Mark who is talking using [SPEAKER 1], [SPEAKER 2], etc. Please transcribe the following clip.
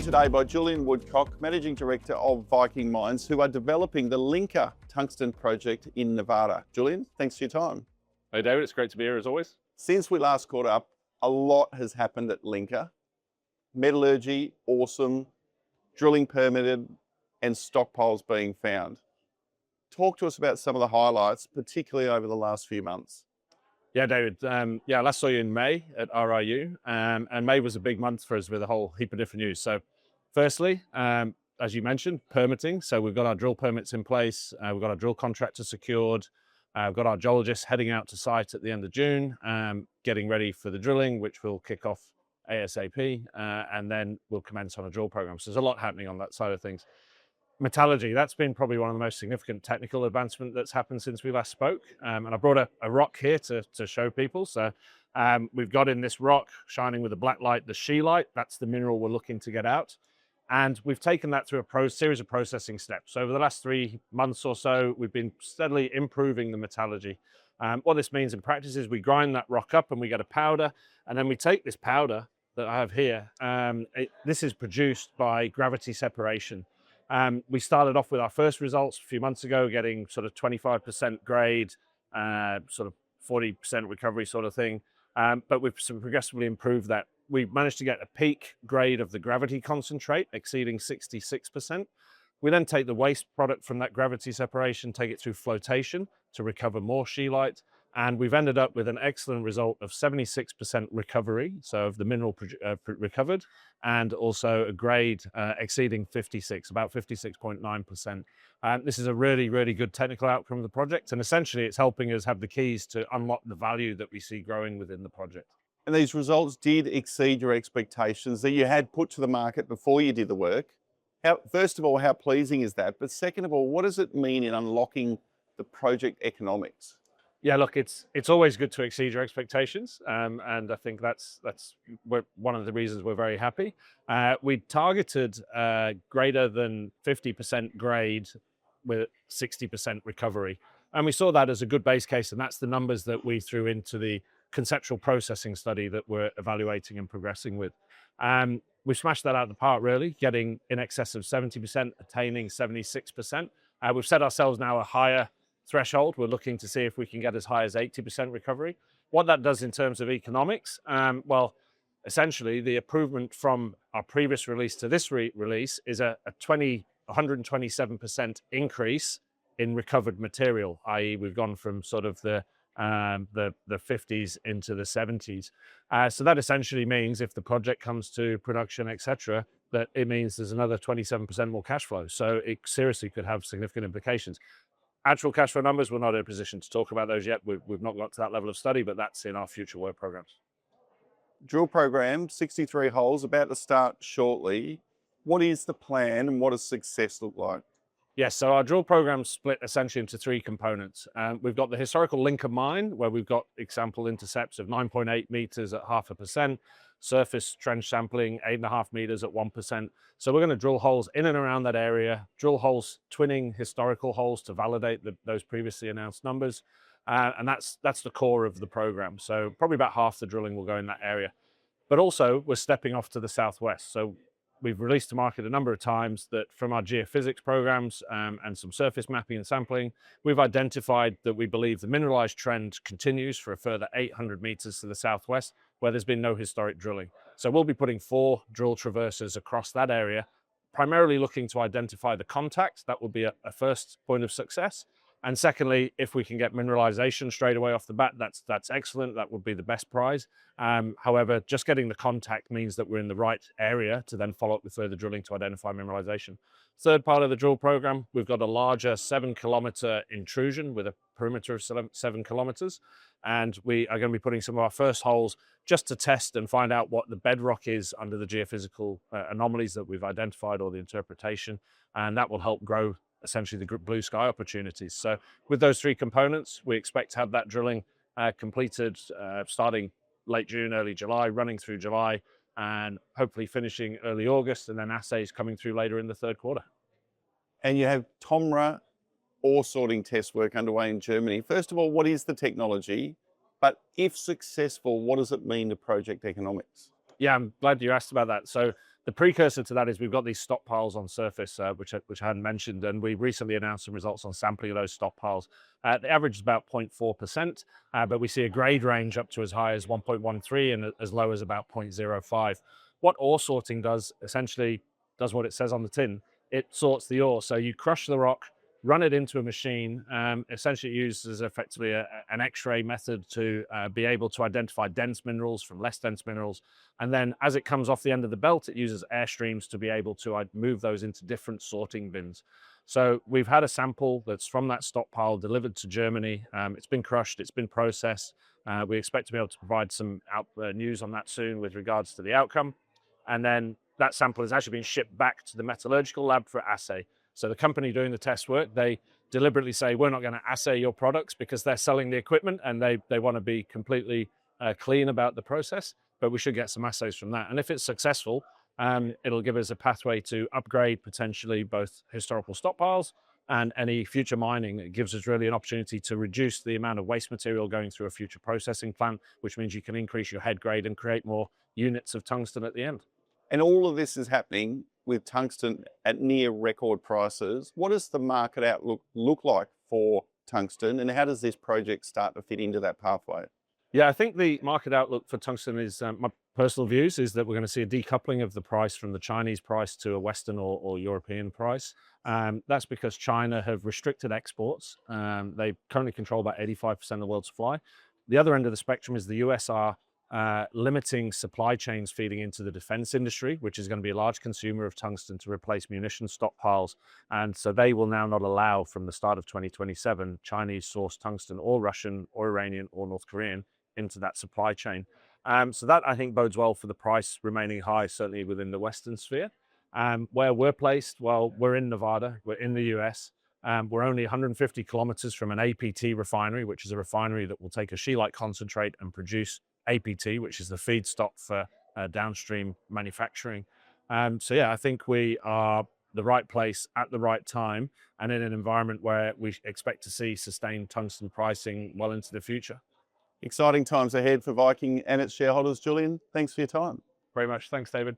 [SPEAKER 1] today by Julian Woodcock, Managing Director of Viking Mines, who are developing the Linka Tungsten Project in Nevada. Julian, thanks for your time.
[SPEAKER 2] Hey David, it's great to be here as always.
[SPEAKER 1] Since we last caught up, a lot has happened at Linka. Metallurgy, awesome, drilling permitted, and stockpiles being found. Talk to us about some of the highlights, particularly over the last few months.
[SPEAKER 2] Yeah, David. I last saw you in May at RIU, and May was a big month for us with a whole heap of different news. So, firstly, as you mentioned, permitting. So we've got our drill permits in place. We've got our drill contractor secured. We've got our geologists heading out to site at the end of June, getting ready for the drilling, which will kick off ASAP, and then we'll commence on a drill program. So there's a lot happening on that side of things. Metallurgy, that's been probably one of the most significant technical advancement that's happened since we last spoke. And I brought a rock here to show people. So we've got in this rock, shining with a black light, the scheelite. That's the mineral we're looking to get out. And we've taken that through a series of processing steps. So over the last 3 months or so, we've been steadily improving the metallurgy. What this means in practice is we grind that rock up and we get a powder. And then we take this powder that I have here. This is produced by gravity separation. We started off with our first results a few months ago, getting sort of 25% grade, sort of 40% recovery sort of thing. But we've progressively improved that. We've managed to get a peak grade of the gravity concentrate exceeding 66%. We then take the waste product from that gravity separation, take it through flotation to recover more scheelite. And we've ended up with an excellent result of 76% recovery, so of the mineral recovered, and also a grade exceeding 56, about 56.9%. This is a really, really good technical outcome of the project, and essentially it's helping us have the keys to unlock the value that we see growing within the project.
[SPEAKER 1] And these results did exceed your expectations that you had put to the market before you did the work. First of all, how pleasing is that? But second of all, what does it mean in unlocking the project economics?
[SPEAKER 2] Yeah, look, it's always good to exceed your expectations, and I think that's one of the reasons we're very happy. We targeted greater than 50% grade with 60% recovery, and we saw that as a good base case, and that's the numbers that we threw into the conceptual processing study that we're evaluating and progressing with. We smashed that out of the park, really, getting in excess of 70%, attaining 76%. We've set ourselves now a higher threshold. We're looking to see if we can get as high as 80% recovery. What that does in terms of economics, well, essentially the improvement from our previous release to this release is a 127% increase in recovered material, i.e. we've gone from sort of the 50s into the 70s. So that essentially means if the project comes to production, etc., that it means there's another 27% more cash flow. So it seriously could have significant implications. Actual cash flow numbers, we're not in a position to talk about those yet. We've not got to that level of study, but that's in our future work programs.
[SPEAKER 1] Drill program, 63 holes, about to start shortly. What is the plan and what does success look like?
[SPEAKER 2] Yes, so our drill program split essentially into 3 components. We've got the historical Linka mine, where we've got example intercepts of 9.8 meters at 0.5%, surface trench sampling 8.5 meters at 1%. So we're going to drill holes in and around that area, drill holes twinning historical holes to validate those previously announced numbers. And that's the core of the program. So probably about half the drilling will go in that area. But also we're stepping off to the southwest. So we've released to market a number of times that from our geophysics programs and some surface mapping and sampling, we've identified that we believe the mineralized trend continues for a further 800 meters to the southwest, where there's been no historic drilling. So we'll be putting 4 drill traversers across that area, primarily looking to identify the contact. That will be a first point of success. And secondly, if we can get mineralization straight away off the bat, that's excellent. That would be the best prize. However, just getting the contact means that we're in the right area to then follow up with further drilling to identify mineralization. Third part of the drill program, we've got a larger 7-kilometer intrusion with a perimeter of 7 kilometers. And we are going to be putting some of our first holes just to test and find out what the bedrock is under the geophysical anomalies that we've identified or the interpretation. And that will help grow essentially the blue sky opportunities. So with those 3 components, we expect to have that drilling completed starting late June, early July, running through July, and hopefully finishing early August, and then assays coming through later in the 3rd quarter.
[SPEAKER 1] And you have TOMRA ore sorting test work underway in Germany. First of all, what is the technology? But if successful, what does it mean to project economics?
[SPEAKER 2] Yeah, I'm glad you asked about that. So The precursor to that is we've got these stockpiles on surface, which I hadn't mentioned, and we recently announced some results on sampling of those stockpiles. The average is about 0.4%, but we see a grade range up to as high as 1.13 and as low as about 0.05. What ore sorting does, essentially does what it says on the tin. It sorts the ore. So you crush the rock, run it into a machine, essentially it uses effectively an X-ray method to be able to identify dense minerals from less dense minerals. And then as it comes off the end of the belt, it uses airstreams to be able to move those into different sorting bins. So we've had a sample that's from that stockpile delivered to Germany. It's been crushed, it's been processed. We expect to be able to provide some news on that soon with regards to the outcome. And then that sample has actually been shipped back to the metallurgical lab for assay. So the company doing the test work, they deliberately say, we're not going to assay your products because they're selling the equipment and they want to be completely clean about the process, but we should get some assays from that. And if it's successful, it'll give us a pathway to upgrade potentially both historical stockpiles and any future mining. It gives us really an opportunity to reduce the amount of waste material going through a future processing plant, which means you can increase your head grade and create more units of tungsten at the end.
[SPEAKER 1] And all of this is happening with tungsten at near record prices. What does the market outlook look like for tungsten, and how does this project start to fit into that pathway?
[SPEAKER 2] Yeah, I think the market outlook for tungsten is, my personal views is that we're going to see a decoupling of the price from the Chinese price to a Western or European price. That's because China have restricted exports. They currently control about 85% of the world's supply. The other end of the spectrum is the US are limiting supply chains feeding into the defense industry, which is going to be a large consumer of tungsten to replace munition stockpiles. And so they will now not allow from the start of 2027 Chinese sourced tungsten or Russian or Iranian or North Korean into that supply chain. So that I think bodes well for the price remaining high, certainly within the Western sphere. Where we're placed, well, we're in Nevada, we're in the US. We're only 150 kilometers from an APT refinery, which is a refinery that will take a scheelite concentrate and produce APT, which is the feedstock for downstream manufacturing. So yeah, I think we are the right place at the right time and in an environment where we expect to see sustained tungsten pricing well into the future.
[SPEAKER 1] Exciting times ahead for Viking and its shareholders. Julian, thanks for your time.
[SPEAKER 2] Very much. Thanks, David.